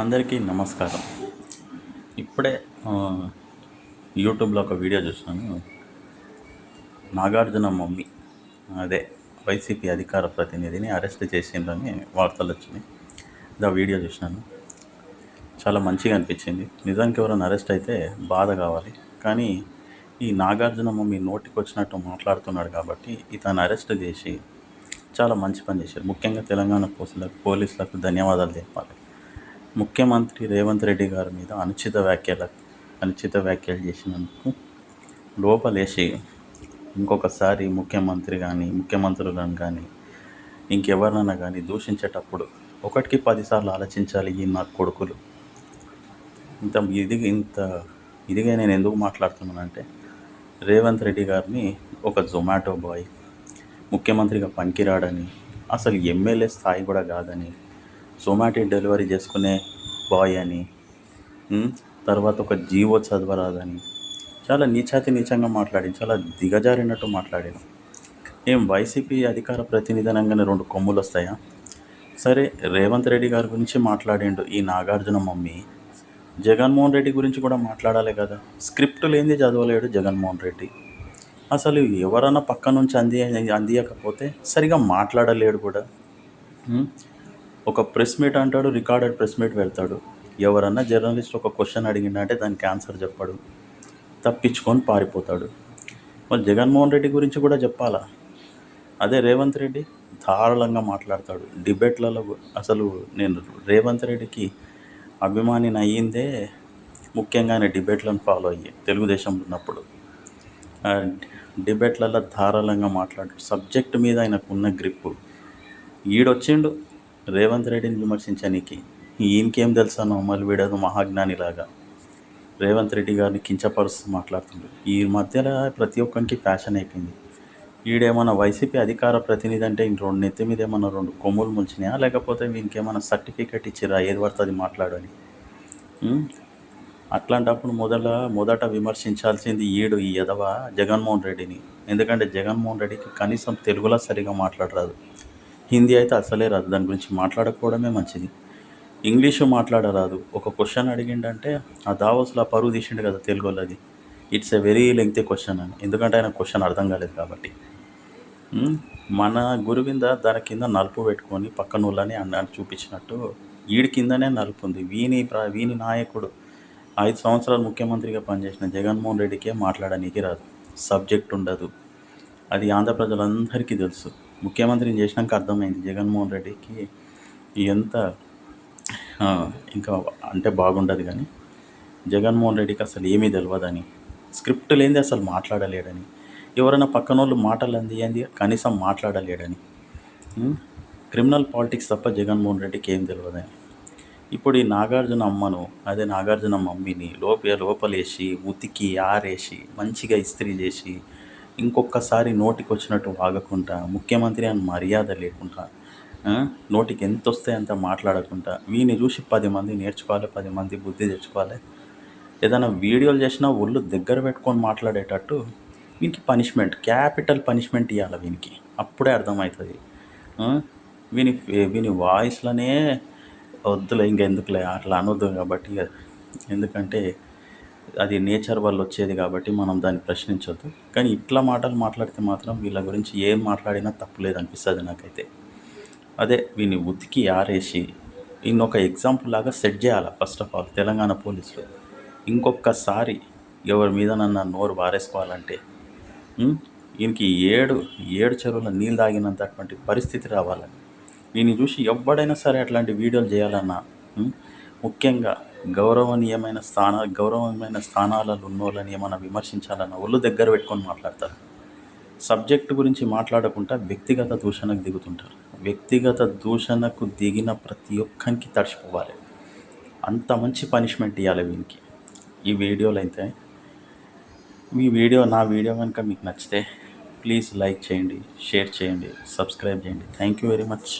అందరికీ నమస్కారం. ఇప్పుడే యూట్యూబ్లో ఒక వీడియో చూసినాను. నాగార్జున మమ్మీ, అదే వైసీపీ అధికార ప్రతినిధిని అరెస్ట్ చేసిందని వార్తలు వచ్చినాయి. ఆ వీడియో చూసినాను, చాలా మంచిగా అనిపించింది. నిజానికి ఎవరైనా అరెస్ట్ అయితే బాధ కావాలి, కానీ ఈ నాగార్జున మమ్మీ నోటికి వచ్చినట్టు మాట్లాడుతున్నాడు కాబట్టి ఇతను అరెస్ట్ చేసి చాలా మంచి పని చేశారు. ముఖ్యంగా తెలంగాణ పోలీసులకు ధన్యవాదాలు చెప్పాలి. ముఖ్యమంత్రి రేవంత్ రెడ్డి గారి మీద అనుచిత వ్యాఖ్యలు చేసినందుకు లోపలేసి ఇంకొకసారి ముఖ్యమంత్రులను కానీ ఇంకెవరినైనా కానీ దూషించేటప్పుడు ఒకటికి 10 సార్లు ఆలోచించాలి. ఈ నా కొడుకులు ఇంత ఇదిగా నేను ఎందుకు మాట్లాడుతున్నానంటే, రేవంత్ రెడ్డి గారిని ఒక జొమాటో బాయ్, ముఖ్యమంత్రిగా పనికిరాడని, అసలు ఎమ్మెల్యే స్థాయి కూడా కాదని, జొమాటో డెలివరీ చేసుకునే బాయ్ అని, తర్వాత ఒక జీవో చదవరాదని చాలా నీచంగా మాట్లాడి, చాలా దిగజారినట్టు మాట్లాడాను. ఏం వైసీపీ అధికార ప్రతినిధి అనగానే 2 కొమ్ములు వస్తాయా? సరే, రేవంత్ రెడ్డి గారి గురించి మాట్లాడిండు ఈ నాగార్జున మమ్మీ. జగన్మోహన్ రెడ్డి గురించి కూడా మాట్లాడాలి కదా. స్క్రిప్ట్ లేనిది చదవలేడు జగన్మోహన్ రెడ్డి. అసలు ఎవరన్నా పక్క నుంచి అందియకపోతే సరిగా మాట్లాడలేడు కూడా. ఒక ప్రెస్ మీట్ అంటాడు, రికార్డెడ్ ప్రెస్ మీట్ పెడతాడు. ఎవరన్నా జర్నలిస్ట్ ఒక క్వశ్చన్ అడిగిందంటే దానికి ఆన్సర్ చెప్పాడు, తప్పించుకొని పారిపోతాడు. మరి జగన్మోహన్ రెడ్డి గురించి కూడా చెప్పాలా? అదే రేవంత్ రెడ్డి ధారాళంగా మాట్లాడతాడు డిబేట్లలో. అసలు నేను రేవంత్ రెడ్డికి అభిమానిని అయ్యిందే ముఖ్యంగా ఆయన డిబేట్లను ఫాలో అయ్యి తెలుగుదేశంలో ఉన్నప్పుడు. డిబేట్లలో ధారాళంగా మాట్లాడాడు. సబ్జెక్ట్ మీద ఆయనకు ఉన్న గ్రిప్పు. ఈడొచ్చిండు రేవంత్ రెడ్డిని విమర్శించడానికి. ఈయనకేం తెలుసానో, మళ్ళీ వీడేదో మహాజ్ఞానిలాగా రేవంత్ రెడ్డి గారిని కించపరుస్తూ మాట్లాడుతుండ్రు. ఈ మధ్యలో ప్రతి ఒక్కరికి ఫ్యాషన్ అయిపోయింది. ఈడేమన్నా వైసీపీ అధికార ప్రతినిధి అంటే ఇంక నెత్తి మీద ఏమన్నా 2 కొమ్ములు ముంచినాయా, లేకపోతే వీనికేమన్నా సర్టిఫికేట్ ఇచ్చిరా ఏది పడుతుంది మాట్లాడని? అట్లాంటప్పుడు మొదట విమర్శించాల్సింది ఈ ఎదవ జగన్మోహన్ రెడ్డిని. ఎందుకంటే జగన్మోహన్ రెడ్డికి కనీసం తెలుగులో సరిగా మాట్లాడరాదు, హిందీ అయితే అసలే రాదు. దాని గురించి మాట్లాడకపోవడమే మంచిది. ఇంగ్లీషు మాట్లాడరాదు. ఒక క్వశ్చన్ అడిగిండంటే ఆ దావోస్లో పరువు తీసిండు కదా తెలుగులో. అది it's a very lengthy question అని, ఎందుకంటే ఆయన క్వశ్చన్ అర్థం కాలేదు కాబట్టి. మన గురువింద దాని కింద నలుపు పెట్టుకొని పక్కన వాళ్ళని అన్నాడు చూపించినట్టు వీడి కిందనే నలుపు ఉంది. వీని నాయకుడు 5 సంవత్సరాలు ముఖ్యమంత్రిగా పనిచేసిన జగన్మోహన్ రెడ్డికే మాట్లాడడానికి రాదు, సబ్జెక్ట్ ఉండదు. అది ఆంధ్ర ప్రజలందరికీ తెలుసు. ముఖ్యమంత్రిని చేసినాక అర్థమైంది జగన్మోహన్ రెడ్డికి ఎంత ఇంకా అంటే బాగుండదు. కానీ జగన్మోహన్ రెడ్డికి అసలు ఏమీ తెలియదని, స్క్రిప్ట్ లేనిది అసలు మాట్లాడలేడని, ఎవరైనా పక్కన వాళ్ళు మాటలు అంది కనీసం మాట్లాడలేడని, క్రిమినల్ పాలిటిక్స్ తప్ప జగన్మోహన్ రెడ్డికి ఏం తెలియదని. ఇప్పుడు ఈ నాగార్జున మమ్మీని లోపలేసి ఉతికి ఆరేసి మంచిగా ఇస్త్రీ చేసి ఇంకొకసారి నోటికి వచ్చినట్టు వాగకుండా, ముఖ్యమంత్రి అని మర్యాద లేకుండా, నోటికి ఎంత వస్తే అంత మాట్లాడకుండా, వీని చూసి 10 మంది నేర్చుకోవాలి, 10 మంది బుద్ధి తెచ్చుకోవాలి. ఏదైనా వీడియోలు చేసినా ఒళ్ళు దగ్గర పెట్టుకొని మాట్లాడేటట్టు వీనికి క్యాపిటల్ పనిష్మెంట్ ఇవ్వాలి వీనికి. అప్పుడే అర్థమవుతుంది. వీని వాయిస్లోనే వద్దులే, ఇంకెందుకులే అట్లా అనొద్దు కాబట్టి, ఎందుకంటే అది నేచర్ వల్ల వచ్చేది కాబట్టి మనం దాన్ని ప్రశ్నించొద్దు. కానీ ఇట్లా మాటలు మాట్లాడితే మాత్రం వీళ్ళ గురించి ఏం మాట్లాడినా తప్పులేదు అనిపిస్తుంది నాకైతే. అదే వీని ఉతికి ఆరేసి ఒక ఎగ్జాంపుల్ లాగా సెట్ చేయాలి. ఫస్ట్ ఆఫ్ ఆల్ తెలంగాణ పోలీసులు ఇంకొకసారి ఎవరి మీద నన్ను నోరు వారేసుకోవాలంటే ఈయనకి 7 చెరువుల నీళ్ళు తాగినంతటువంటి పరిస్థితి రావాలి. వీని చూసి ఎవడైనా సరే అట్లాంటి వీడియోలు చేయాలన్నా, ముఖ్యంగా గౌరవనీయమైన స్థానాలలో ఉన్నోళ్ళని ఏమైనా విమర్శించాలన్నా ఒళ్ళు దగ్గర పెట్టుకొని మాట్లాడతారు. సబ్జెక్టు గురించి మాట్లాడకుండా వ్యక్తిగత దూషణకు దిగుతుంటారు. వ్యక్తిగత దూషణకు దిగిన ప్రతి ఒక్కరికి తడిచిపోవాలి. అంత మంచి పనిష్మెంట్ ఇవ్వాలి వీనికి. ఈ వీడియోలో అయితే నా వీడియో కనుక మీకు నచ్చితే ప్లీజ్ లైక్ చేయండి, షేర్ చేయండి, సబ్స్క్రైబ్ చేయండి. Thank you very much.